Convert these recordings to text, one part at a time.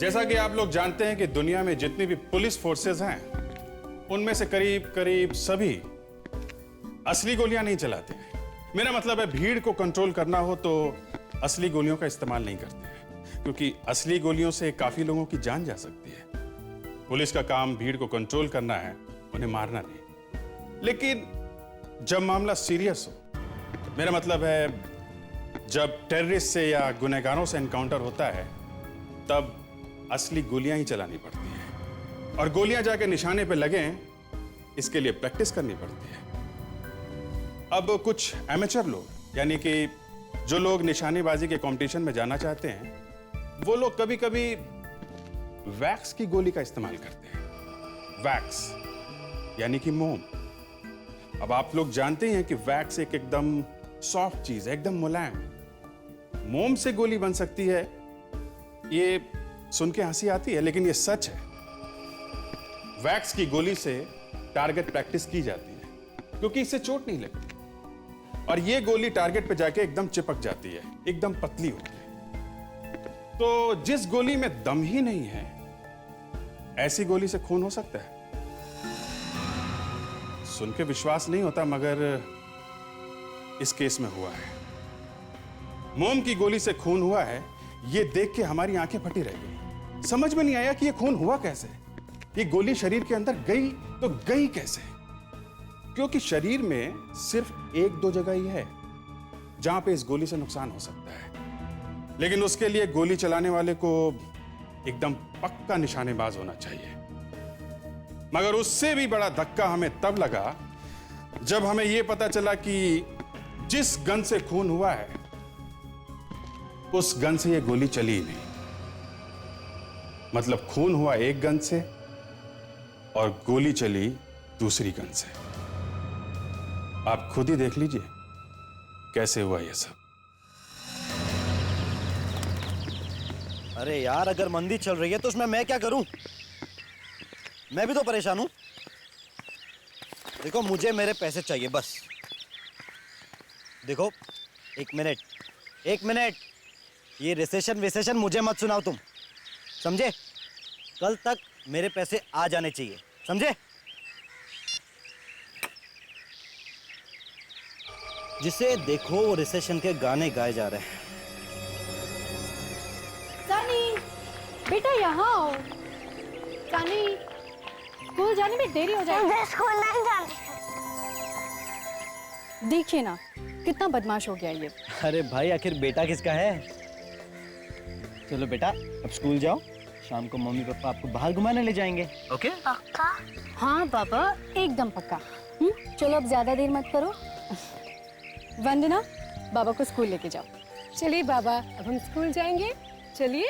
जैसा कि आप लोग जानते हैं कि दुनिया में जितनी भी पुलिस फोर्सेस हैं, उनमें से करीब करीब सभी असली गोलियां नहीं चलाते हैं। मेरा मतलब है, भीड़ को कंट्रोल करना हो तो असली गोलियों का इस्तेमाल नहीं करते हैं, क्योंकि असली गोलियों से काफी लोगों की जान जा सकती है। पुलिस का काम भीड़ को कंट्रोल करना है, उन्हें मारना नहीं। लेकिन जब मामला सीरियस हो, मेरा मतलब है जब टेररिस्ट से या गुनहगारों से एनकाउंटर होता है, तब असली गोलियां ही चलानी पड़ती हैं। और गोलियां जाके निशाने पे लगें, इसके लिए प्रैक्टिस करनी पड़ती है। अब कुछ एमेचर लोग, यानी कि जो लोग निशानेबाजी के कंपटीशन में जाना चाहते हैं, वो लोग कभी कभी वैक्स की गोली का इस्तेमाल करते हैं। वैक्स यानी कि मोम। अब आप लोग जानते हैं कि वैक्स एक एकदम सॉफ्ट चीज है, एकदम मुलायम। मोम से गोली बन सकती है, ये सुन के हंसी आती है, लेकिन ये सच है। वैक्स की गोली से टारगेट प्रैक्टिस की जाती है, क्योंकि इससे चोट नहीं लगती, और ये गोली टारगेट पे जाके एकदम चिपक जाती है, एकदम पतली होती है। तो जिस गोली में दम ही नहीं है, ऐसी गोली से खून हो सकता है? सुन के विश्वास नहीं होता, मगर इस केस में हुआ है। मोम की गोली से खून हुआ है, ये देख के हमारी आंखें फटी रह गई। समझ में नहीं आया कि ये खून हुआ कैसे। ये गोली शरीर के अंदर गई तो गई कैसे? क्योंकि शरीर में सिर्फ एक दो जगह ही है जहां पे इस गोली से नुकसान हो सकता है। लेकिन उसके लिए गोली चलाने वाले को एकदम पक्का निशानेबाज होना चाहिए। मगर उससे भी बड़ा धक्का हमें तब लगा जब हमें यह पता चला कि जिस गन से खून हुआ है, उस गन से यह गोली चली ही नहीं। मतलब खून हुआ एक गन से और गोली चली दूसरी गन से। आप खुद ही देख लीजिए कैसे हुआ यह सब। अरे यार, अगर मंदी चल रही है तो उसमें मैं क्या करूं? मैं भी तो परेशान हूं। देखो, मुझे मेरे पैसे चाहिए बस। देखो, एक मिनट, ये रिसेशन मुझे मत सुनाओ तुम, समझे? कल तक मेरे पैसे आ जाने चाहिए, समझे? जिसे देखो वो रिसेशन के गाने गाए जा रहे हैं। सनी, बेटा यहाँ आओ। सनी, स्कूल जाने में देरी हो जाएगी। मुझे स्कूल नहीं जाना। देखिए ना, कितना बदमाश हो गया ये। अरे भाई, आखिर बेटा किसका है? चलो बेटा, अब स्कूल जाओ। शाम को मम्मी पापा आपको बाहर घुमाने ले जाएंगे, ओके? पक्का? हाँ पापा, एकदम पक्का। चलो अब ज्यादा देर मत करो। वंदना, बाबा को स्कूल लेके जाओ। चलिए बाबा, अब हम स्कूल जाएंगे। चलिए,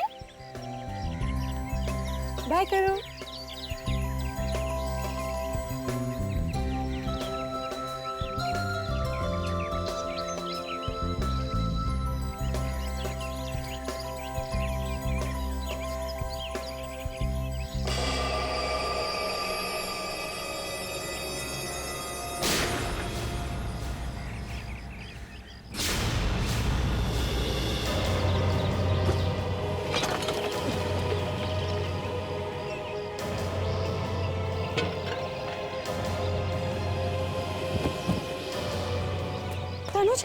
बाय करो। तनुज,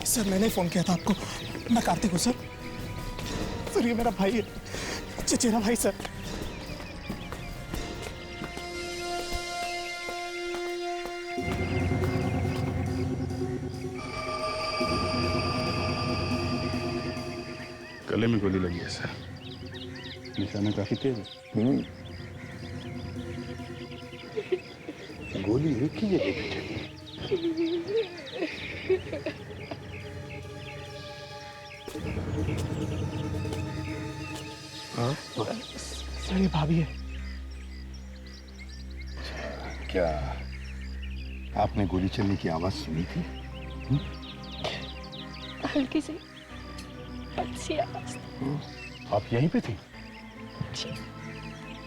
सर, मैंने फोन किया था आपको। मैं कार्तिक हूँ सर। सर, ये मेरा भाई है, चचेरा भाई सर। गले में गोली लगी है सर, निशाना काफी तेज है। गोली एक ही जगह पे चली। सर, ये भाभी है। क्या आपने गोली चलने की आवाज सुनी थी? हल्की सी अच्छी आवाज। आप यहीं पे थी?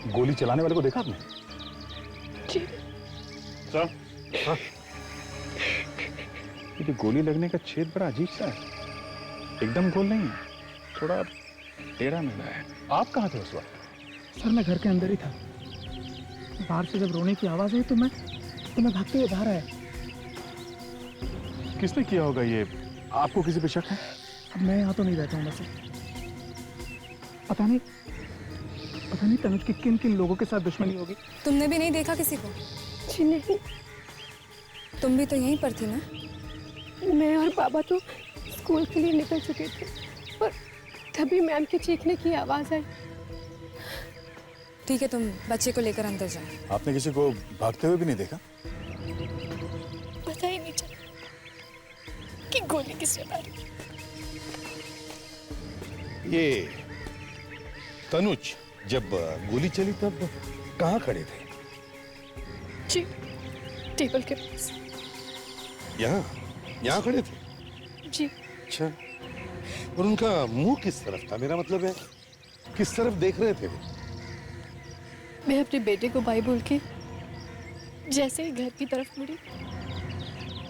गोली चलाने वाले को देखा आपने? जी सर ये गोली लगने का छेद बड़ा अजीब सा है, एकदम गोल नहीं है, थोड़ा टेढ़ा मिला है। आप कहाँ थे उस वक्त? सर मैं घर के अंदर ही था। बाहर से जब रोने की आवाज आई तो मैं भागते हुए बाहर आया। किसने किया होगा ये? आपको किसी पे शक है? अब मैं यहाँ तो नहीं रहता हूँ वैसे। पता नहीं तनुज की किन किन लोगों के साथ दुश्मनी होगी। तुमने भी नहीं देखा किसी को? जी नहीं, तुम भी तो यहीं पर थी ना? मैं और बाबा तो स्कूल के लिए निकल चुके थे और तभी मैम के चीखने की आवाज आई। ठीक है, तुम बच्चे को लेकर अंदर जाओ। आपने किसी को भागते हुए भी नहीं देखा? पता ही नहीं चला कि गोली किसने मारी। ये तनुज जब गोली चली तब कहाँ खड़े थे? जी टेबल के पास। यहाँ खड़े थे? जी अच्छा, और उनका मुंह किस तरफ था? मेरा मतलब है किस तरफ देख रहे थे वो? मैं अपने बेटे को बाय बोल के जैसे ही घर की तरफ मुड़ी,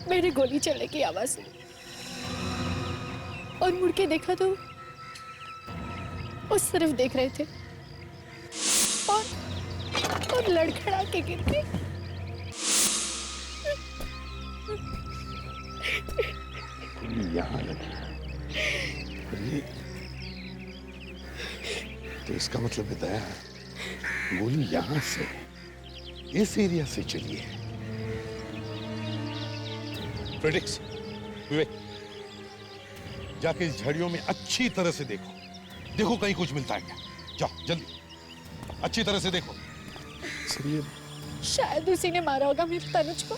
मैंने गोली चलने की आवाज सुनी और मुड़ के देखा तो उस तरफ देख रहे थे और लड़खड़ा के गिर गए। यहाँ लगी। और ये तो इसका मतलब है दया, गोली यहाँ से इस एरिया से चली है। फ्रेडिक्स, विवेक, जाके इस झड़ियों में अच्छी तरह से देखो कहीं कुछ मिलता है क्या। जाओ जल्दी, अच्छी तरह से देखो। शायद उसी ने मारा होगा मेरे तनुज को।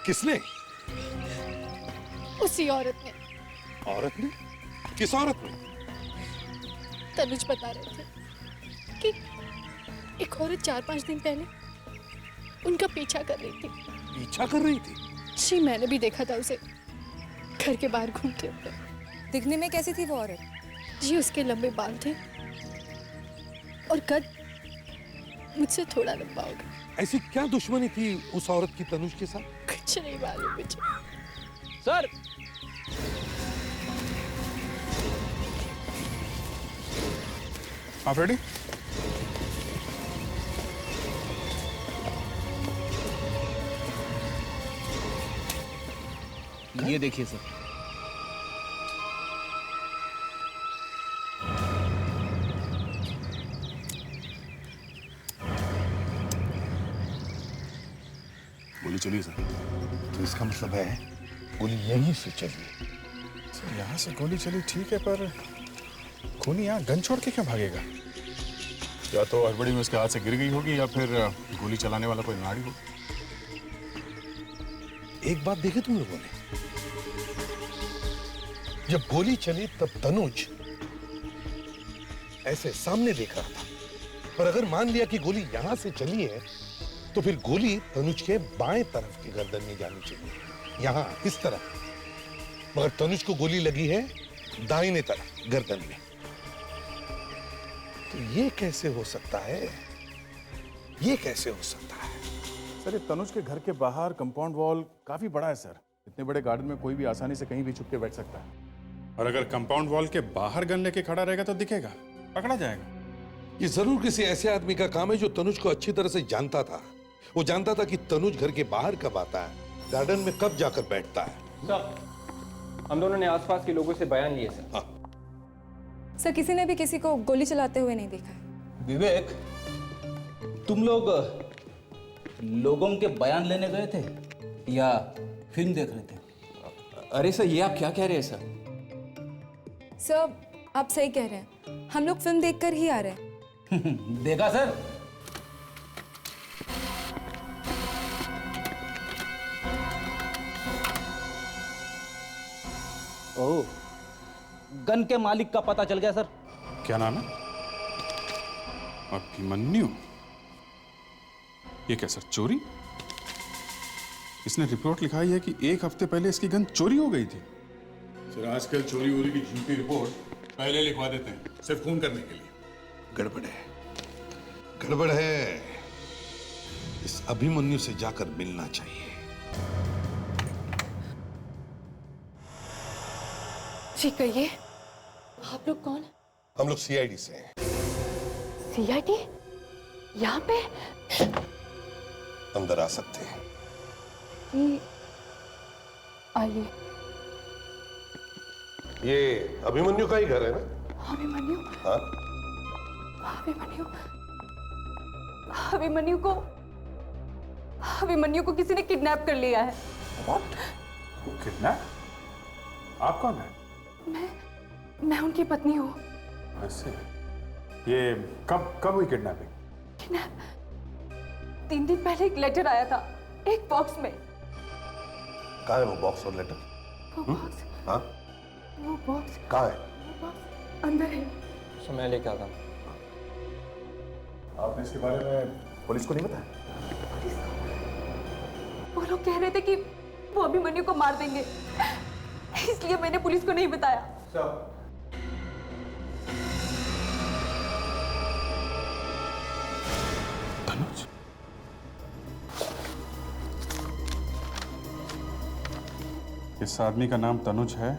किसने? उसी औरत ने। औरत ने? किस औरत ने? तनुज बता रहे थे कि एक औरत 4-5 दिन पहले उनका पीछा कर रही थी। पीछा कर रही थी? जी मैंने भी देखा था उसे घर के बाहर घूमते हुए। दिखने में कैसी थी वो औरत? जी उसके लंबे बाल थे और कद मुझसे थोड़ा लंबा होगा। ऐसी क्या दुश्मनी थी उस औरत की तनुज के साथ? कुछ नहीं मालूम मुझे। सर आप रेडी? ये देखिए सर। गोली चली सर। तो इसका मतलब है गोली यहीं से चली। सर यहाँ से गोली चली ठीक है, पर खूनी यहाँ गन छोड़ के क्यों भागेगा? या तो हड़बड़ी में उसके हाथ से गिर गई होगी या फिर गोली चलाने वाला कोई नाड़ी हो। एक बात देखी तुम लोगों ने, जब गोली चली तब तनुज ऐसे सामने देख रहा था, पर अगर मान लिया कि गोली यहां से चली है तो फिर गोली तनुज के बाएं तरफ की गर्दन में जानी चाहिए, यहां इस तरफ। मगर तनुज को गोली लगी है दाहिने तरफ गर्दन में। तो ये कैसे हो सकता है? ये कैसे हो सकता है? सर ये तनुज के घर के बाहर कंपाउंड वॉल काफी बड़ा है सर। इतने बड़े गार्डन में कोई भी आसानी से कहीं भी छुप के बैठ सकता है, और अगर कंपाउंड वॉल के बाहर गन लेके खड़ा रहेगा तो दिखेगा, पकड़ा जाएगा। ये जरूर किसी ऐसे आदमी का काम है जो तनुज को अच्छी तरह से जानता था। वो जानता था कि तनुज घर के बाहर कब आता है, गार्डन में कब जाकर बैठता है। सर हम दोनों ने आसपास के लोगों से बयान लिए सर। हाँ। सर किसी ने भी किसी को गोली चलाते हुए नहीं देखा है। विवेक, तुम लोग लोगों के बयान लेने गए थे या फिल्म देख रहे थे? अरे सर ये आप क्या कह रहे हैं सर? सर आप सही कह रहे हैं, हम लोग फिल्म देखकर ही आ रहे हैं। देखा सर? ओह, गन के मालिक का पता चल गया सर। क्या नाम है? अभिमन्यु। ये क्या सर, चोरी? इसने रिपोर्ट लिखाई है कि 1 हफ्ते पहले इसकी गन चोरी हो गई थी। सर आजकल चोरी वोरी की झूठी रिपोर्ट पहले लिखवा देते हैं, सिर्फ खून करने के लिए। गड़बड़ है। गड़बड़ है। इस अभिमन्यु से जाकर मिलना चाहिए। जी कहिए, आप लोग कौन? हम लोग सीआईडी से हैं। सीआईडी? यहाँ पे? अंदर आ सकते हैं। आइए। ये अभिमन्यु का ही घर है ना? अभिमन्यु? हाँ। अभिमन्यु को किसी ने किडनैप कर लिया है। What? किडनैप? आप कौन है? मैं उनकी पत्नी हूँ। ऐसे? ये कब हुई किडनैपिंग? 3 दिन पहले एक लेटर आया था, एक बॉक्स में। कहाँ है वो बॉक्स और लेटर? वो बॉक्स, हाँ? वो बॉक्स कहाँ है? अंदर है। तो मैं लेके आता हूँ। आपने इसके बारे में पुलिस को नहीं बताया? वो लोग कह रहे थे कि वो अभिमन्यु को मार देंगे, इसलिए मैंने पुलिस को नहीं बताया। तनुज? इस आदमी का नाम तनुज है।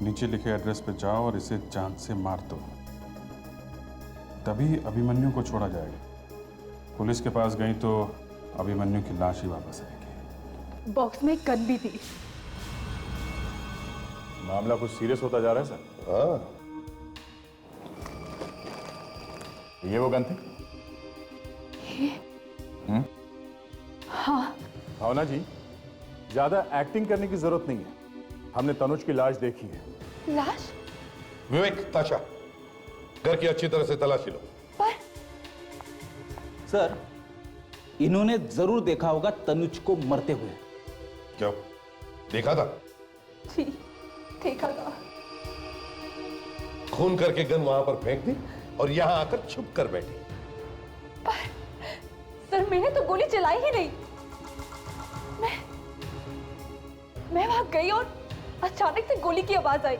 नीचे लिखे एड्रेस पे जाओ और इसे जान से मार दो, तभी अभिमन्यु को छोड़ा जाएगा। पुलिस के पास गई तो अभिमन्यु की लाश ही वापस आएगी। बॉक्स में एक गन भी थी। मामला कुछ सीरियस होता जा रहा है सर। हाँ। ये वो गन थी? हाँ। भावना जी, ज्यादा एक्टिंग करने की जरूरत नहीं है। हमने तनुज की लाश देखी है। लाश? विवेक, ताशा, घर की अच्छी तरह से तलाशी लो। पर सर, इन्होंने जरूर देखा होगा तनुज को मरते हुए। क्यों? देखा था? जी, देखा था। खून करके गन वहां पर फेंक दी और यहां आकर छुप कर बैठी। सर, मैंने तो गोली चलाई ही नहीं। मैं वहां गई और अचानक से गोली की आवाज आई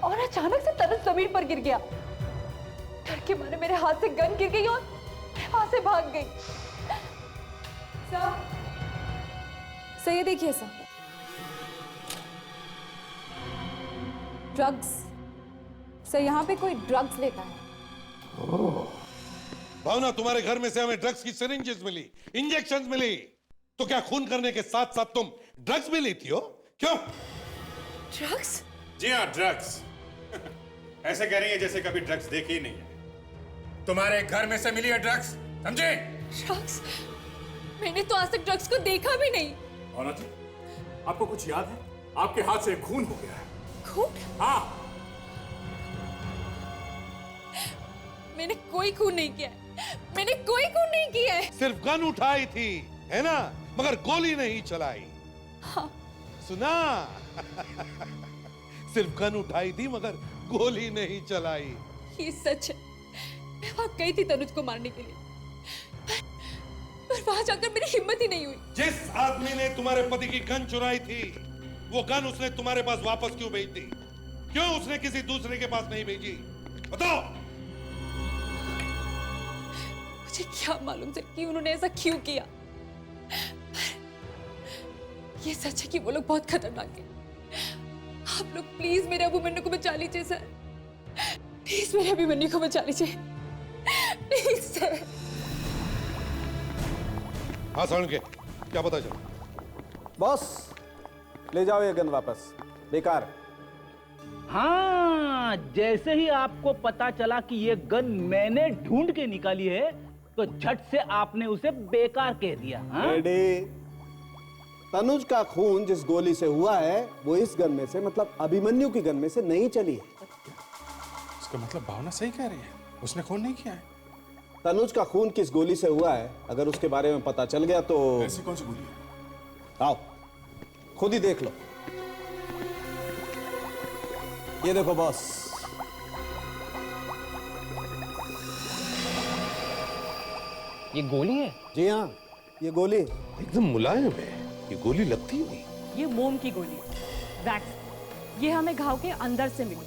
और अचानक से तनुज जमीन पर गिर गया। डर के मारे मेरे हाथ से गन गिर गई और मैं वहां से भाग गई। सर, ये देखिए सर, ड्रग्स। सर, यहाँ पे कोई ड्रग्स लेता है। भावना, तुम्हारे घर में से हमें ड्रग्स की सिरिंजेस मिली, इंजेक्शंस मिली, तो क्या खून करने के साथ साथ तुम ड्रग्स भी लेती हो? क्यों? ड्रग्स? जी हाँ, ड्रग्स। ऐसे कह रही है जैसे कभी ड्रग्स देखी ही नहीं है। तुम्हारे घर में से मिली है ड्रग्स, समझे? ड्रग्स? मैंने तो आज तक ड्रग्स को देखा भी नहीं। भावना जी, आपको कुछ याद है? आपके हाथ से खून हो गया है। खून? हाँ। मैंने कोई खून नहीं किया है। मैंने कोई खून नहीं किया है। सिर्फ गन उठाई थी, है ना? मगर गोली नहीं चलाई। हाँ। सुना? सिर्फ गन उठाई थी मगर गोली नहीं चलाई। ये सच है। मैं वहां गई थी तनुज को मारने के लिए, पर वहां जाकर मेरी हिम्मत ही नहीं हुई। जिस आदमी ने तुम्हारे पति की गन चुराई थी, वो गन उसने तुम्हारे पास वापस क्यों भेज दी? क्यों उसने किसी दूसरे के पास नहीं भेजी? बताओ। मुझे क्या मालूम सर कि उन्होंने ऐसा क्यों किया। ये सच है कि वो लोग बहुत खतरनाक हैं। आप लोग प्लीज मेरे अभिमन्यु को बचा लीजिए सर। प्लीज मेरे अभिमन्यु को बचा लीजिए, प्लीज सर। हाँ सारण के, क्या पता चला? बॉस, ले जाओ ये गन वापस, बेकार। हाँ, जैसे ही आपको पता चला कि ये गन मैंने ढूंढ के निकाली है, तो झट से आपने उसे बेकार कह दिया। हाँ? रेडी। तनुज का खून जिस गोली से हुआ है वो इस गन में से, मतलब अभिमन्यु की गन में से नहीं चली है। इसका मतलब भावना सही कह रही है, उसने खून नहीं किया है। तनुज का खून किस गोली से हुआ है अगर उसके बारे में पता चल गया तो ऐसी कौन सी गोली है? आओ खुद ही देख लो। ये देखो बॉस, ये गोली है? जी हाँ, ये गोली एकदम मुलायम है, ये गोली लगती ही नहीं। ये मोम की गोली, वैक्स। ये हमें घाव के अंदर से मिली।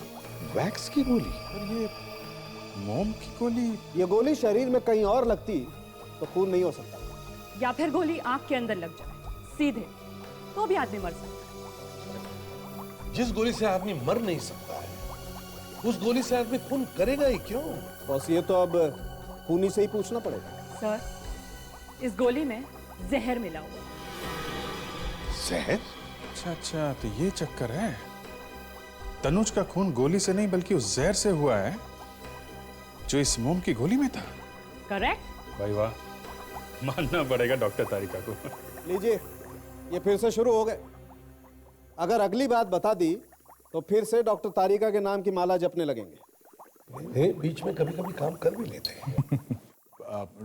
वैक्स की गोली? और मोम की गोली? ये गोली शरीर में कहीं और लगती तो खून नहीं हो सकता। या फिर गोली आंख के अंदर लग जाए सीधे, तो भी आदमी मर सकता जिस गोली से आदमी मर नहीं सकता है, उस गोली से आदमी खून करेगा ही क्यों? बॉस ये तो अब खूनी से ही पूछना पड़ेगा। है। सर, इस गोली में जहर मिला हुआ है। जहर? अच्छा, तो ये चक्कर है। तनुज का खून गोली से नहीं बल्कि उस जहर से हुआ है जो इस मोम की गोली में था। करेक्ट। भाई वाह, मानना पड़ेगा डॉक्टर तारिका को। लीजिए, ये फिर से शुरू हो गए। अगर अगली बात बता दी तो फिर से डॉक्टर तारिका के नाम की माला जपने लगेंगे। बीच में कभी कभी काम कर भी लेते हैं।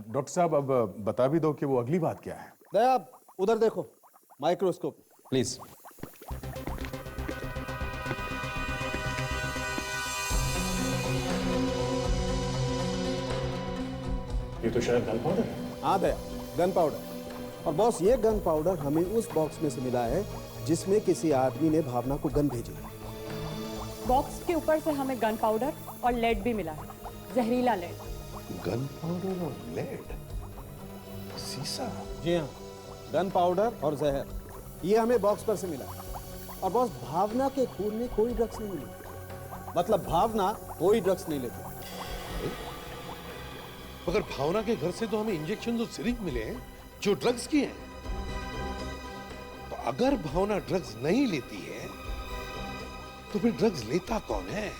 डॉक्टर साहब, अब बता भी दो कि वो अगली बात क्या है। दया, उधर देखो, माइक्रोस्कोप। प्लीज। ये तो शायद गन पाउडर है। हाँ दया, गन पाउडर। और बॉस ये गन पाउडर हमें उस बॉक्स में से मिला है जिसमें किसी आदमी ने भावना को गन भेजी। बॉक्स के ऊपर से हमें गन पाउडर और लेड भी मिला है, जहरीला लेड। गन पाउडर और लेड, सीसा। जी हाँ, गन पाउडर और जहर, ये हमें बॉक्स पर से मिला। और बॉस, भावना के खून में कोई ड्रग्स नहीं मिली। मतलब भावना कोई ड्रग्स नहीं लेती। मगर भावना के घर से तो हमें इंजेक्शन और सिरिंज मिले हैं जो ड्रग्स की हैं। तो अगर भावना ड्रग्स नहीं लेती है तो फिर ड्रग्स लेता कौन है?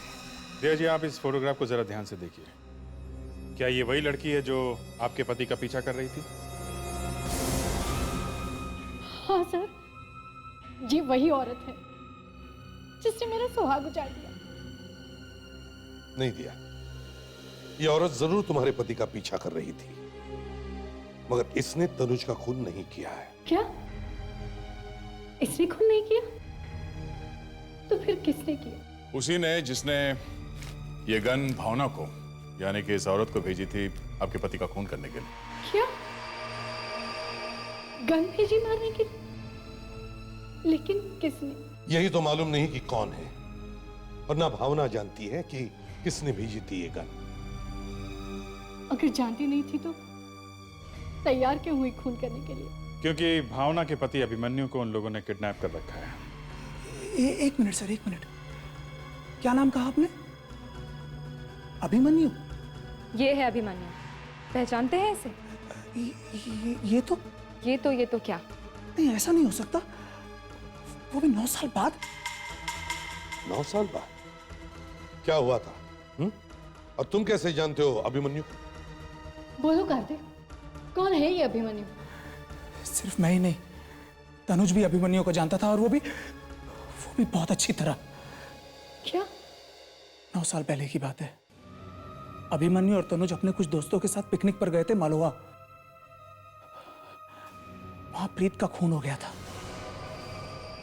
दया जी, आप इस फोटोग्राफ को जरा ध्यान से देखिए। क्या ये वही लड़की है जो आपके पति का पीछा कर रही थी? हाँ सर, ये वही औरत है जिसने मेरा सुहाग उजाड़ दिया। नहीं दिया, ये औरत जरूर तुम्हारे पति का पीछा कर रही थी, मगर इसने तनुज का खून नहीं किया है। क्या? इसने खून नहीं किया? तो फिर किसने किया? उसी ने जिसने ये गन भावना को, यानी कि इस औरत को भेजी थी आपके पति का खून करने के लिए। क्या? गन भेजी मारने के? लेकिन किसने? यही तो मालूम नहीं कि कौन है, और ना भावना जानती है कि किसने भेजी थी ये गन। अगर जानती नहीं थी तो तैयार क्यों हुई खून करने के लिए? क्योंकि भावना के पति अभिमन्यु को उन लोगों ने किडनैप कर रखा है। एक मिनट सर, एक मिनट। क्या नाम कहा आपने? अभिमन्यु? ये है अभिमन्यु, पहचानते हैं इसे? ये तो क्या? नहीं, ऐसा नहीं हो सकता। वो भी 9 साल बाद। 9 साल बाद? क्या हुआ था? और तुम कैसे जानते हो अभिमन्यु? बोलो कार्तिक, कौन है ये अभिमन्यु? सिर्फ मैं ही नहीं, तनुज भी अभिमन्यु को जानता था, और वो भी बहुत अच्छी तरह। क्या? 9 साल पहले की बात है। अभिमन्यु और तनुज अपने कुछ दोस्तों के साथ पिकनिक पर गए थे मालवा। वहां प्रीत का खून हो गया था।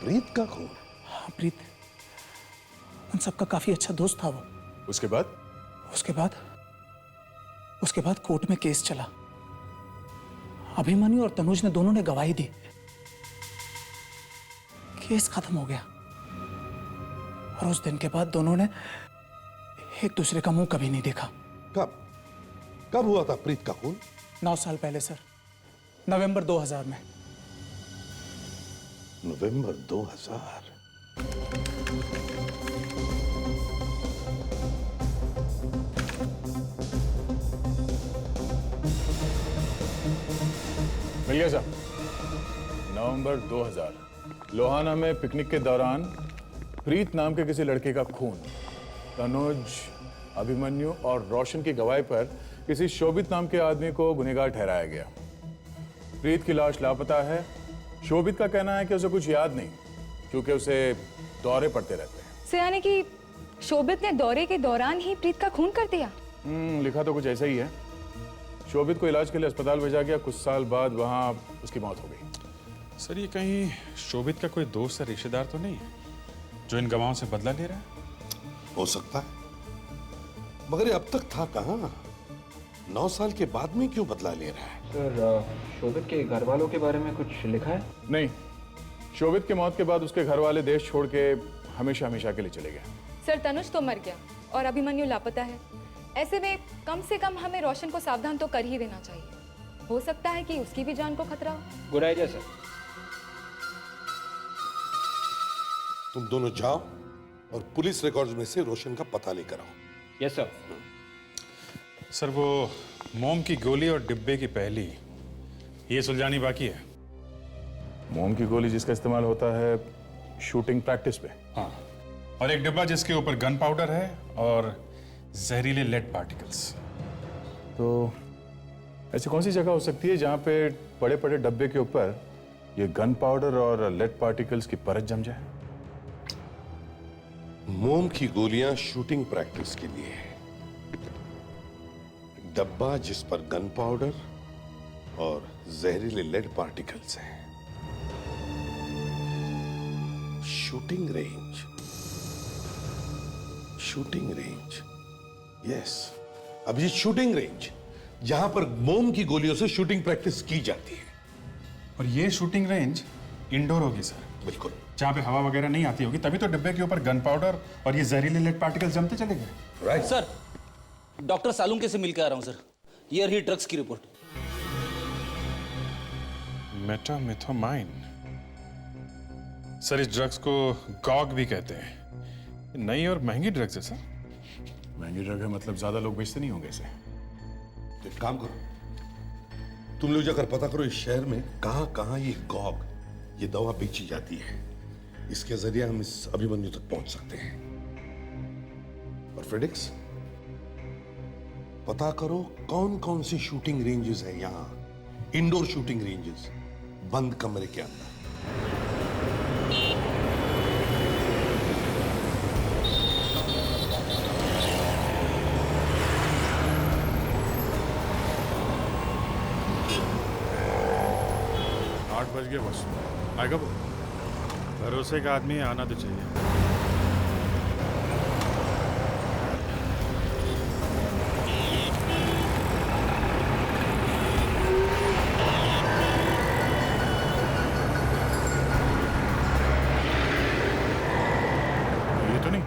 प्रीत का खून? हाँ, प्रीत उन सबका काफी अच्छा दोस्त था वो। उसके बाद? उसके बाद कोर्ट में केस चला। अभिमन्यु और तनुज ने दोनों ने गवाही दी। केस खत्म हो गया, और उस दिन के बाद दोनों ने एक दूसरे का मुंह कभी नहीं देखा। कब हुआ था प्रीत का खून? 9 साल पहले सर, नवंबर 2000 में। नवंबर 2000? मिल गया साहब। नवंबर 2000, लोहाना में पिकनिक के दौरान प्रीत नाम के किसी लड़के का खून तनुज, अभिमन्यु और रोशन की गवाही पर किसी शोभित नाम के आदमी को गुनहगार ठहराया गया। प्रीत की लाश लापता है। शोभित का कहना है कि उसे कुछ याद नहीं, क्योंकि उसे दौरे पड़ते रहते हैं। सो यानी कि शोभित ने दौरे के दौरान ही प्रीत का खून कर दिया? लिखा तो कुछ ऐसा ही है। शोभित को इलाज के लिए अस्पताल भेजा गया। कुछ साल बाद वहां उसकी मौत हो गई। सर, ये कहीं शोभित का कोई दोस्त या रिश्तेदार तो नहीं है जो इन गवाहों से बदला ले रहा है? हो सकता है, मगर ये अब तक था कहाँ? 9 साल के बाद में क्यों बदला ले रहा है? सर, शोभित के घर वालों के बारे में कुछ लिखा है? नहीं, शोभित की मौत के बाद उसके घर वाले देश छोड़ के हमेशा हमेशा के लिए चले गए। सर, तनुज तो मर गया और अभिमन्यु लापता है, ऐसे में कम से कम हमें रोशन को सावधान तो कर ही देना चाहिए। हो सकता है कि उसकी भी जान को खतरा हो। Good idea sir. तुम दोनों जाओ और पुलिस रिकॉर्ड्स में से रोशन का पता लेकर आओ। Yes sir. सर वो मोम की गोली और डिब्बे की पहली ये सुलझानी बाकी है। मोम की गोली जिसका इस्तेमाल होता है शूटिंग प्रैक्टिस पे, हाँ, और एक डिब्बा जिसके ऊपर गन पाउडर है और जहरीले लेड पार्टिकल्स। तो ऐसी कौन सी जगह हो सकती है जहां पे बड़े बड़े डब्बे के ऊपर ये गन पाउडर और लेड पार्टिकल्स की परत जम जाए? मोम की गोलियां शूटिंग प्रैक्टिस के लिए, डब्बा जिस पर गन पाउडर और जहरीले लेड पार्टिकल्स हैं। Shooting range, shooting range, yes, Abhijit, shooting range जहां पर मोम की गोलियों से शूटिंग प्रैक्टिस की जाती है। और ये शूटिंग रेंज इंडोर होगी सर? बिल्कुल, जहां पे हवा वगैरह नहीं आती होगी, तभी तो डिब्बे के ऊपर गन पाउडर और ये जहरीले लेड पार्टिकल्स जमते चले गए। राइट सर, डॉक्टर सालुंके से मिलकर आ रहा हूं सर। ये रही ड्रग्स की रिपोर्ट। मेटामिथोमाइन। सर इस ड्रग्स को गॉग भी कहते हैं। नई और महंगी ड्रग्स है सर। महंगी ड्रग है मतलब ज्यादा लोग बेचते नहीं होंगे इसे। तो एक काम करो, तुम लोग जाकर पता करो इस शहर में कहां कहां ये गॉग, ये दवा बेची जाती है। इसके जरिए हम इस अभिमन्यु तक पहुंच सकते हैं। और फ्रेडिक्स, पता करो कौन कौन सी शूटिंग रेंजेस हैं यहां, इंडोर शूटिंग रेंजेस, बंद कमरे के अंदर। 8 बज गए बस। आएगा वो? भरोसे का आदमी है, आना तो चाहिए। ये तो नहीं?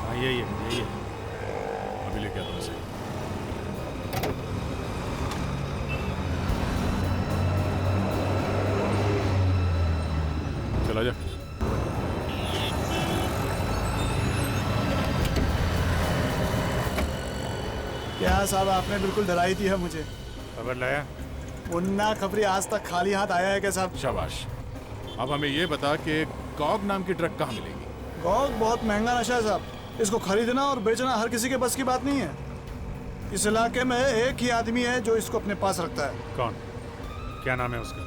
हाँ यही है। अभी लेके आता हूँ इसे। चला जा। क्या साहब, आपने बिल्कुल डराई दी है मुझे। खबर लाया? मुन्ना खबरी आज तक खाली हाथ आया है क्या साहब? शाबाश। अब हमें ये बता कि गॉग नाम की ड्रग कहाँ मिलेगी? गॉग बहुत महंगा नशा है साहब। इसको खरीदना और बेचना हर किसी के बस की बात नहीं है। इस इलाके में एक ही आदमी है जो इसको अपने पास रखता है। कौन? क्या नाम है उसका?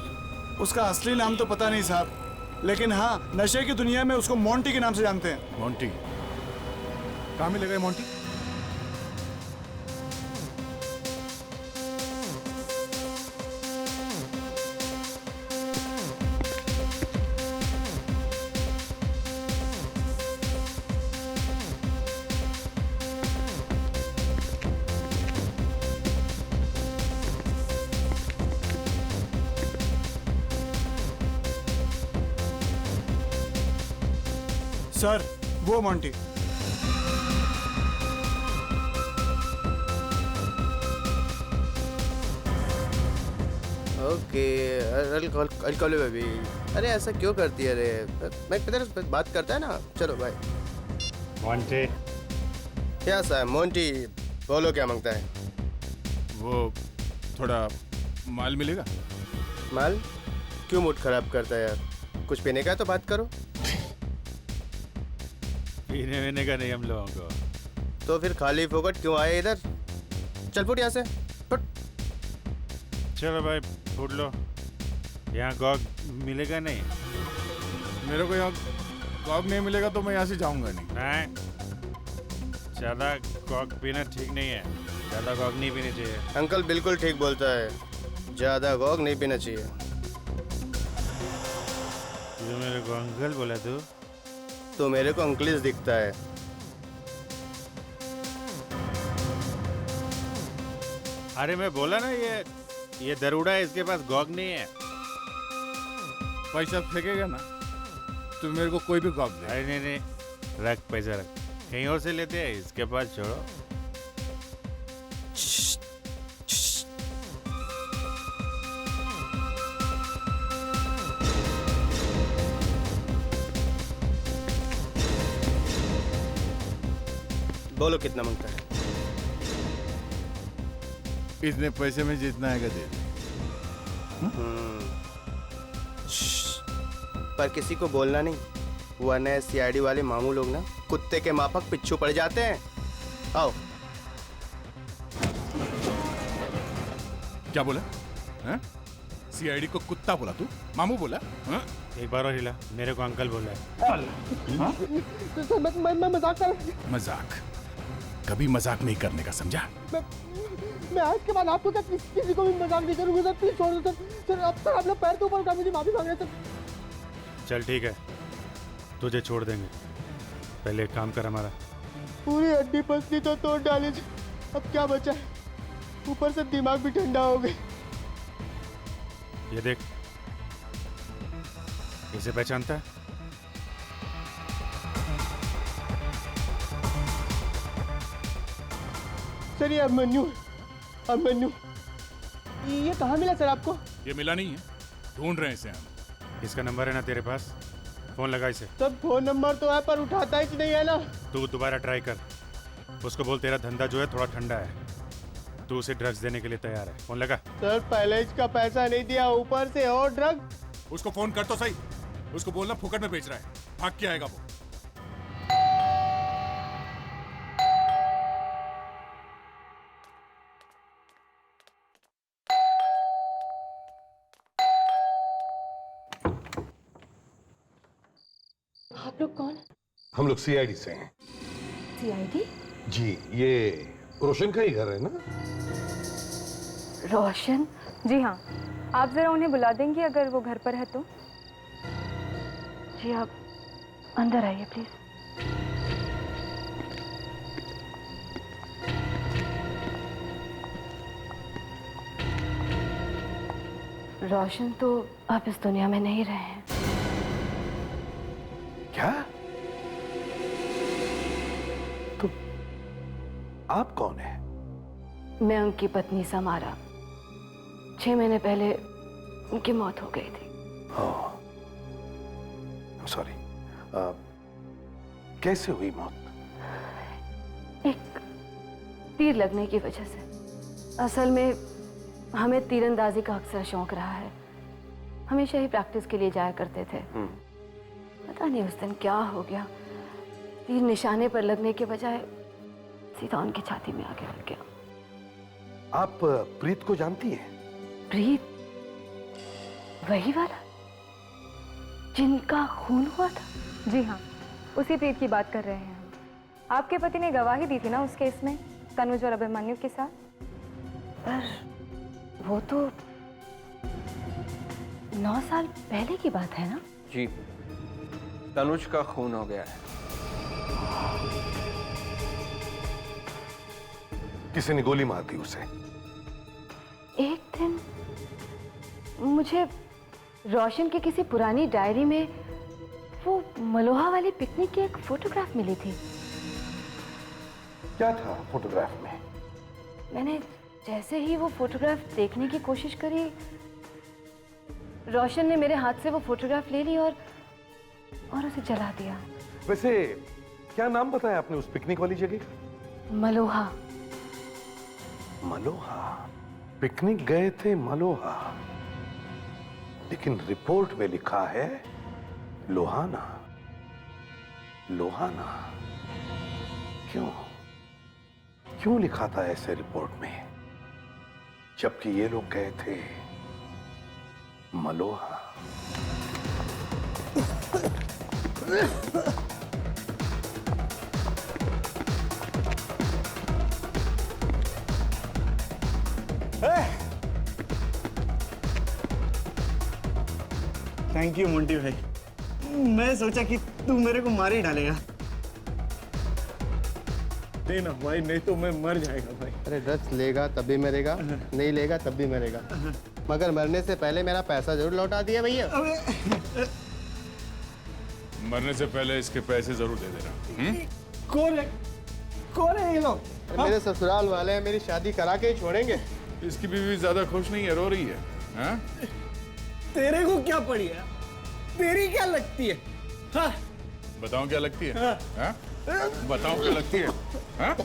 उसका असली नाम तो पता नहीं साहब, लेकिन हाँ, नशे की दुनिया में उसको मोंटी के नाम से जानते हैं। मोंटी? कहाँ मिलेगा ये मोंटी? सर, वो Monty. Okay, I'll call you baby। अरे ऐसा क्यों करती है? अरे मैं तेरे से बात करता है ना। चलो भाई। मोंटी? क्या साहब, मोंटी बोलो क्या मांगता है? वो थोड़ा माल मिलेगा? माल? क्यों मूड खराब करता है यार? कुछ पीने का तो बात करो। पीने वीने का नहीं हम लोगों को। तो फिर खाली फोकट क्यों आए इधर? चल फुट यहाँ से, फुट। चलो भाई फूट लो। यहाँ गॉग मिलेगा नहीं? मेरे को यहाँ गॉग नहीं मिलेगा तो मैं यहाँ से जाऊंगा नहीं। नहीं, ज़्यादा गॉग पीना ठीक नहीं है। ज़्यादा गॉग नहीं पीनी चाहिए। अंकल बिल्कुल ठीक बोलता है, ज़्यादा गॉग नहीं पीना चाहिए। जो मेरे को अंकल बोला तो मेरे को अंकलिस दिखता है। अरे मैं बोला ना, ये दरोड़ा है, इसके पास गॉग नहीं है। पैसा फेंकेगा ना तो मेरे को कोई भी गॉग दे। अरे नहीं, रख पैसा रख। कहीं और से लेते हैं, इसके पास छोड़ो। बोलो कितना मांगता है? इतने पैसे में जितना है दे दे। पर किसी को बोलना नहीं, वरना सीआईडी वाले मामू लोग ना कुत्ते के माफक पिच्छू पड़ जाते हैं। आओ। क्या बोला? सीआईडी को कुत्ता बोला तू? मामू बोला? एक बार और हिला, मेरे को अंकल बोल रहा है। मैं मजाक कर रहा हूं। मजाक कभी मजाक नहीं करने का, समझा? मैं आज के बाद आपको क्या किसी को भी मजाक नहीं करूंगा सर। प्लीज छोड़ दो सर। अब तक आप लोग पैर के ऊपर उठा मुझे माफी मांग रहे सर। चल ठीक है, तुझे छोड़ देंगे, पहले एक काम कर हमारा। पूरी हड्डी पसली तो तोड़ डाली, अब क्या बचा है? ऊपर से दिमाग भी ठंडा हो गया। ये देख, इसे पहचानता है? सर ये अभिमन्यु, अभिमन्यु। ये कहाँ मिला सर आपको? ये मिला नहीं है, ढूंढ रहे हैं इसे हम। इसका नंबर है ना तेरे पास? फोन लगा इसे। सर फोन नंबर तो है पर उठाता ही नहीं है ना। तू दोबारा ट्राई कर, उसको बोल तेरा धंधा जो है थोड़ा ठंडा है, तू उसे ड्रग्स देने के लिए तैयार है। फोन लगा। सर पहले इसका पैसा नहीं दिया, ऊपर से और ड्रग। उसको फोन कर तो सही, उसको बोलना फुकट में बेच रहा है, भाग के आएगा वो। आप लोग कौन? हम लोग सीआईडी से हैं। सीआईडी? जी, ये रोशन का ही घर है ना? रोशन? जी हाँ, आप जरा उन्हें बुला देंगी अगर वो घर पर है तो। जी आप अंदर आइए प्लीज। रोशन तो अब इस दुनिया में नहीं रहे हैं। क्या? तो आप कौन है? मैं उनकी पत्नी समारा। 6 महीने पहले उनकी मौत हो गई थी। सॉरी। कैसे हुई मौत? एक तीर लगने की वजह से। असल में हमें तीरंदाजी का अक्सर शौक रहा है, हमेशा ही प्रैक्टिस के लिए जाया करते थे। पता नहीं उस दिन क्या हो गया, तीर निशाने पर लगने के बजाय सीधा उनकी छाती में आके लग गया। आप प्रीत को जानती हैं? प्रीत? वही वाला जिनका खून हुआ था? जी हाँ, उसी प्रीत की बात कर रहे हैं हम। आपके पति ने गवाही दी थी ना उस केस में, तनुज और अभिमन्यु के साथ। पर वो तो 9 साल पहले की बात है ना? जी, तनुज का खून हो गया है। किसी ने गोली मार दी उसे। एक दिन मुझे रोशन की किसी पुरानी डायरी में वो मलोहा वाली पिकनिक की एक फोटोग्राफ मिली थी। क्या था फोटोग्राफ में? मैंने जैसे ही वो फोटोग्राफ देखने की कोशिश करी, रोशन ने मेरे हाथ से वो फोटोग्राफ ले ली और उसे जला दिया। वैसे क्या नाम बताया आपने उस पिकनिक वाली जगह का? मलोहा। मलोहा? पिकनिक गए थे मलोहा, लेकिन रिपोर्ट में लिखा है लोहाना। लोहाना क्यों लिखा था ऐसे रिपोर्ट में, जबकि ये लोग गए थे मलोहा? थैंक यू मोंटी भाई। मैं सोचा कि तू मेरे को मार ही डालेगा। देना भाई, नहीं तो मैं मर जाएगा भाई। अरे ड्रग्स लेगा तब भी मरेगा, नहीं लेगा तब भी मरेगा, मगर मरने से पहले मेरा पैसा जरूर लौटा दिया भैया। मरने से पहले इसके पैसे जरूर दे देना। कौन है ये लोग? मेरे ससुराल वाले हैं, मेरी शादी करा के ही छोड़ेंगे। इसकी बीवी ज्यादा खुश नहीं है, रो रही है। हाँ? तेरे को क्या पड़ी है? तेरी क्या लगती है? हाँ? बताओ क्या लगती है? हाँ? बताओ क्या लगती है? हाँ?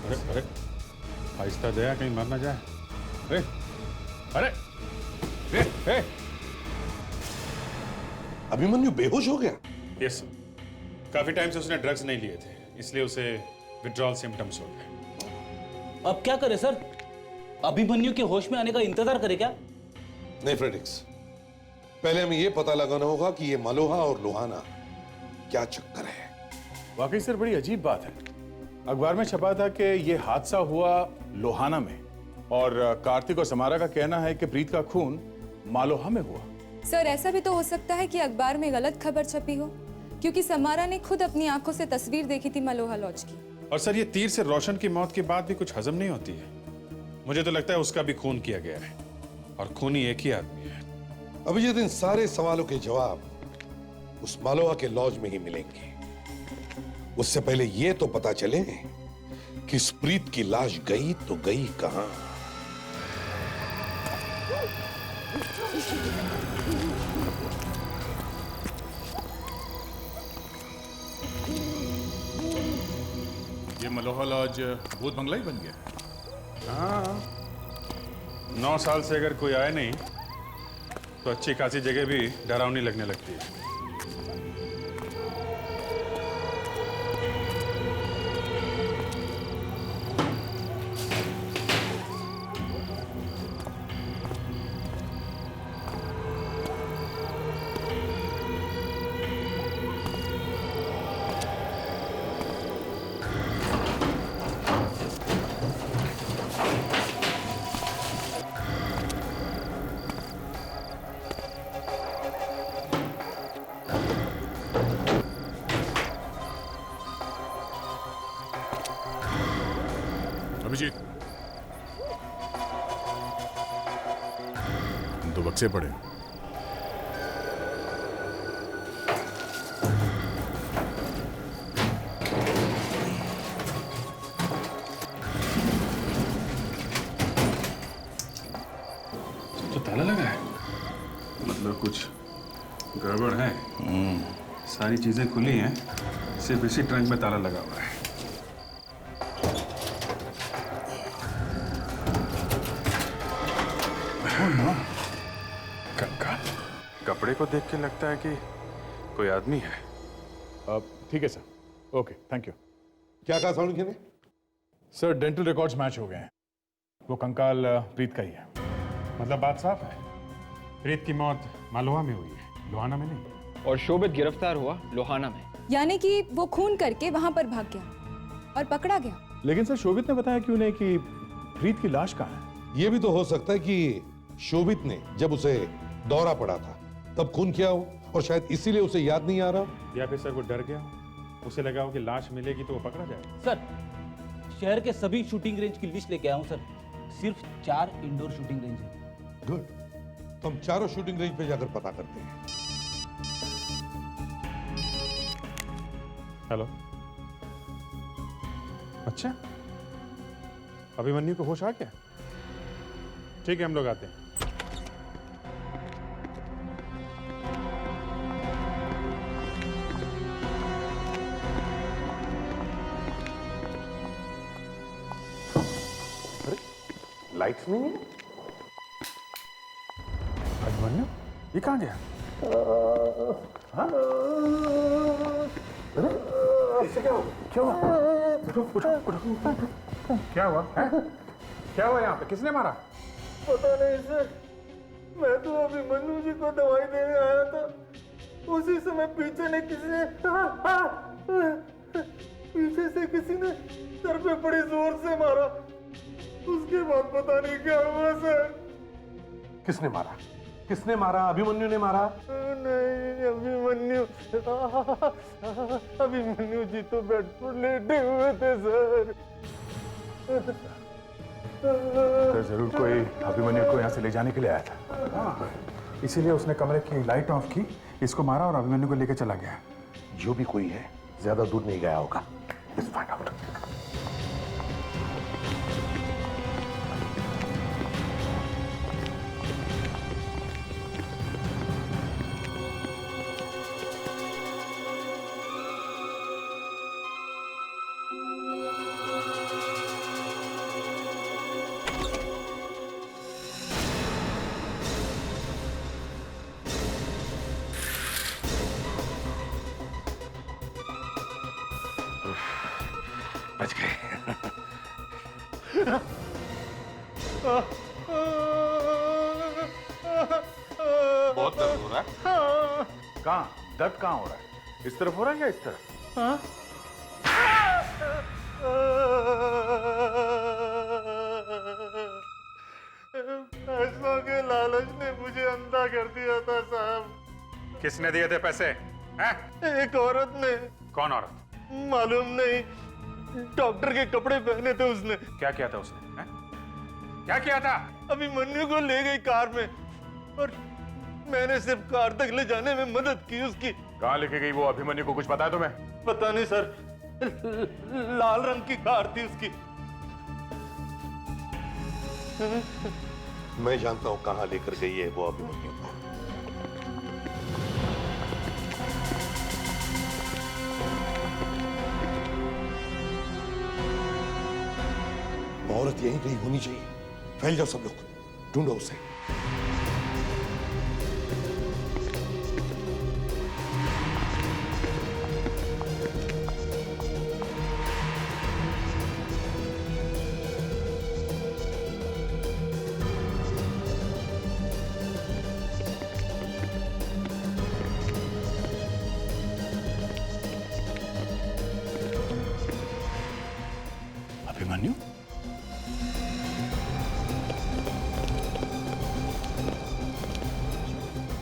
अरे अरे आहिस्ता दया, कहीं मर ना जाए। अरे अरे ए, ए। अभिमन्यु बेहोश हो गया? यस, काफी टाइम से उसने ड्रग्स नहीं लिए थे, इसलिए उसे विड्रॉल सिम्टम्स हो गए। अब क्या करे सर? अभिमन्यु के होश में आने का इंतजार करे क्या? नहीं फ्रेडिक्स, पहले हमें यह पता लगाना होगा कि ये मलोहा और लोहाना क्या चक्कर है। वाकई सर बड़ी अजीब बात है। अखबार में छपा था कि ये हादसा हुआ लोहाना में, और कार्तिक और समारा का कहना है कि प्रीत का खून मालोहा में हुआ। सर ऐसा भी तो हो सकता है कि अखबार में गलत खबर छपी हो, क्योंकि समारा ने खुद अपनी आंखों से तस्वीर देखी थी मलोहा लॉज की। और सर, ये तीर से रोशन की मौत के बाद भी कुछ हजम नहीं होती है। मुझे तो लगता है उसका भी खून किया गया है, और खूनी एक ही आदमी है। अभिजीत, इन सारे सवालों के जवाब उस मालोहा के लॉज में ही मिलेंगे। उससे पहले यह तो पता चले कि इस प्रीत की लाश गई तो गई कहां। ये मलोहा लॉज भूत बंगला ही बन गया। हाँ, 9 साल से अगर कोई आए नहीं तो अच्छी खासी जगह भी डरावनी लगने लगती है। अभिजीत, तुम तो बक्से पड़े। तो ताला लगा है, मतलब कुछ गड़बड़ है। सारी चीजें खुली हैं, सिर्फ इसी ट्रंक में ताला लगा हुआ है। कपड़े को देख के लगता है कि कोई आदमी है। अब ठीक है सर, ओके, थैंक यू। क्या कहा साउंड ने? सर डेंटल रिकॉर्ड्स मैच हो गए हैं, वो कंकाल प्रीत का ही है। मतलब बात साफ है, प्रीत की मौत मालोहा में हुई है, लोहाना में नहीं। और शोभित गिरफ्तार हुआ लोहाना में। यानी कि वो खून करके वहां पर भाग गया और पकड़ा गया। लेकिन सर शोभित ने बताया क्यों नहीं कि प्रीत की लाश कहाँ है? यह भी तो हो सकता है कि शोभित ने जब उसे दौरा पड़ा था तब खून किया हो, और शायद इसीलिए उसे याद नहीं आ रहा। या फिर सर वो डर गया, उसे लगा हो कि लाश मिलेगी तो वो पकड़ा जाएगा। सर शहर के सभी शूटिंग रेंज की लिस्ट लेके आया हूं सर, सिर्फ 4 इंडोर शूटिंग रेंज है। गुड, तो हम चारों शूटिंग रेंज पे जाकर पता करते हैं। हेलो, अच्छा अभिमन्यु को होश आ गया? ठीक है, हम लोग आते हैं। लाइट्स नहीं है। अभिमन्यु ये कहाँ गया? हाँ? इससे क्या हुआ? क्या हुआ? क्या हुआ? क्या हुआ यहाँ पे? किसने मारा? पता नहीं सर, मैं तो अभिमन्यु जी को दवाई देने आया था, उसी समय पीछे ने पीछे से किसी ने सर पे बड़ी जोर से मारा। उसके बाद पता नहीं क्या हुआ सर। किसने मारा? किसने मारा? अभिमन्यु ने मारा? नहीं, अभिमन्यु जी तो बेड पर लेटे हुए थे सर। तो जरूर कोई अभिमन्यु को यहाँ से ले जाने के लिए आया था, इसीलिए उसने कमरे की लाइट ऑफ की, इसको मारा और अभिमन्यु को लेकर चला गया। जो भी कोई है ज्यादा दूर नहीं गया होगा। Let's find out. बच गए। बहुत दर्द हो रहा है। कहाँ दर्द कहाँ हो रहा है? इस तरफ हो रहा है या इस तरफ? पैसों के लालच ने मुझे अंधा कर दिया था साहब। किसने दिए थे पैसे? हैं? एक औरत ने। कौन औरत? मालूम नहीं, डॉक्टर के कपड़े पहने थे उसने। क्या किया था उसने? हैं? क्या किया था? अभिमन्यु को ले गई कार में और मैंने सिर्फ कार तक ले जाने में मदद की उसकी। कहाँ लेके गई वो अभिमन्यु को कुछ पता है तुम्हें? पता नहीं सर, लाल रंग की कार थी उसकी। मैं जानता हूं कहां लेकर गई है वो अभिमन्यु को। औरत यहीं कहीं होनी चाहिए। फैल जाओ सब लोग, ढूंढो उसे। अभिमन्यु?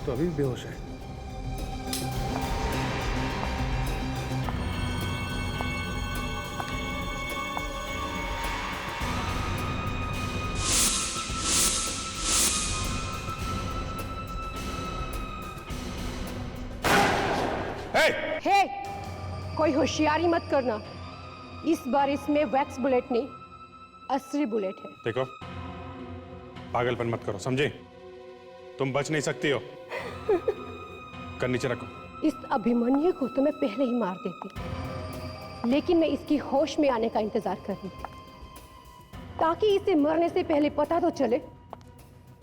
तो अभी भी बेहोश है। हे, कोई होशियारी मत करना। इस बार इसमें वैक्स बुलेट नहीं, असली बुलेट है। देखो, पागलपन मत करो, समझे? तुम बच नहीं सकती हो। कर नीचे रखो। इस अभिमन्यु को तो मैं पहले ही मार देती, लेकिन मैं इसकी होश में आने का इंतजार कर रही थी, ताकि इसे मरने से पहले पता तो चले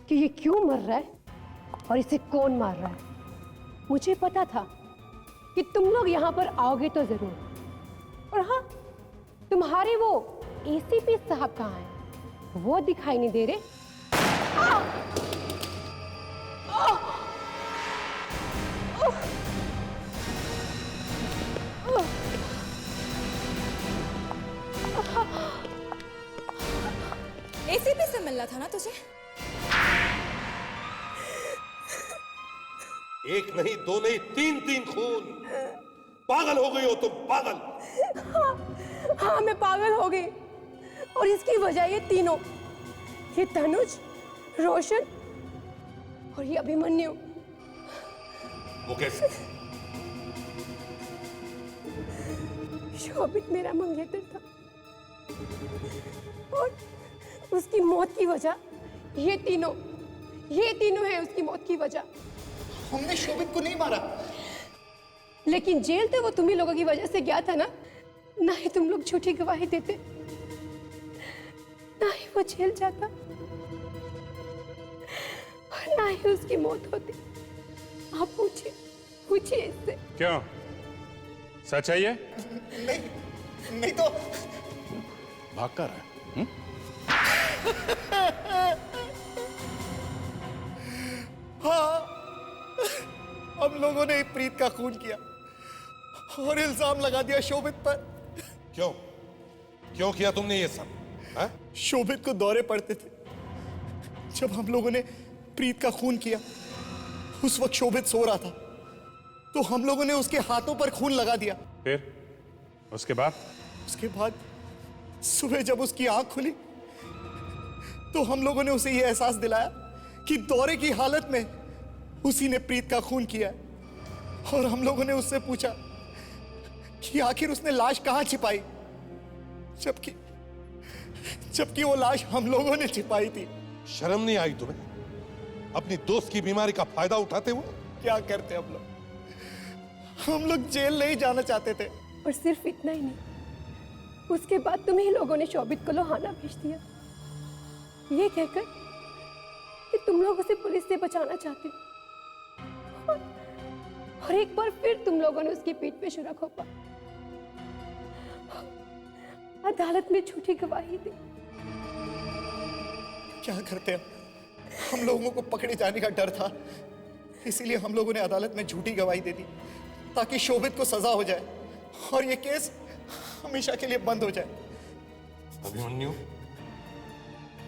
कि ये क्यों मर रहा है और इसे कौन मार रहा है। मुझे पता था कि तुम लोग यहाँ पर आओगे तो जरूर। और हाँ, तुम्हारे वो एसीपी साहब कहाँ हैं? वो दिखाई नहीं दे रहे। एसीपी से मिलना था ना तुझे? एक नहीं, दो नहीं, तीन तीन खून। पागल हो गई हो तुम, पागल। हाँ, मैं पागल हो गई और इसकी वजह ये तीनों, ये तनुज, रोशन और ये अभिमन्यु। वो कैसे? शोभित मेरा मंगेतर था और उसकी मौत की वजह ये तीनों है उसकी मौत की वजह। हमने शोभित को नहीं मारा। लेकिन जेल तो वो तुम ही लोगों की वजह से गया था ना। ना ही तुम लोग झूठी गवाही देते, ना ही वो जेल जाता, और ना ही उसकी मौत होती। आप पूछिए इससे। क्यों? सच है ये? नहीं तो भाग कर रहा है? हाँ, हम लोगों ने प्रीत का खून किया और इल्जाम लगा दिया शोभित पर। क्यों किया तुमने ये सब? हा? शोभित को दौरे पड़ते थे। जब हम लोगों ने प्रीत का खून किया, उस वक्त शोभित सो रहा था, तो हम लोगों ने उसके हाथों पर खून लगा दिया। फिर उसके बाद सुबह जब उसकी आंख खुली, तो हम लोगों ने उसे यह एहसास दिलाया कि दौरे की हालत में उसी ने प्रीत का खून किया है। और हम लोगों ने उससे पूछा कि आखिर उसने लाश कहां छिपाई, जबकि जबकि वो लाश हम लोगों ने छिपाई थी। शर्म नहीं आई तुम्हें अपनी दोस्त की बीमारी का फायदा उठाते हुए? क्या करते हम लोग जेल नहीं जाना चाहते थे। और सिर्फ इतना ही नहीं, उसके बाद तुम्हें ही लोगों ने शोभित को लोहाना भेज दिया, ये कहकर कि तुम लोग उसे पुलिस से बचाना चाहते हो। और एक बार फिर तुम लोगों ने उसकी पीठ पे छुरा घोंपा, अदालत में झूठी गवाही दी। क्या करते हम लोगों को पकड़े जाने का डर था, इसीलिए हम लोगों ने अदालत में झूठी गवाही दे दी ताकि शोभित को सजा हो जाए और ये केस हमेशा के लिए बंद हो जाए। अभिमन्यु,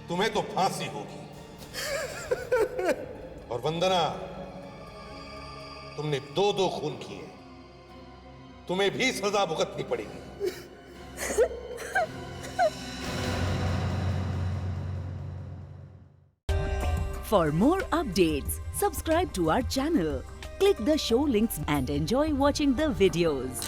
तुम्हें तो फांसी होगी। और वंदना, तुमने 2-2 खून किए, तुम्हें भी सजा भुगतनी पड़ेगी। For more updates, subscribe to our channel, click the show links and enjoy watching the videos.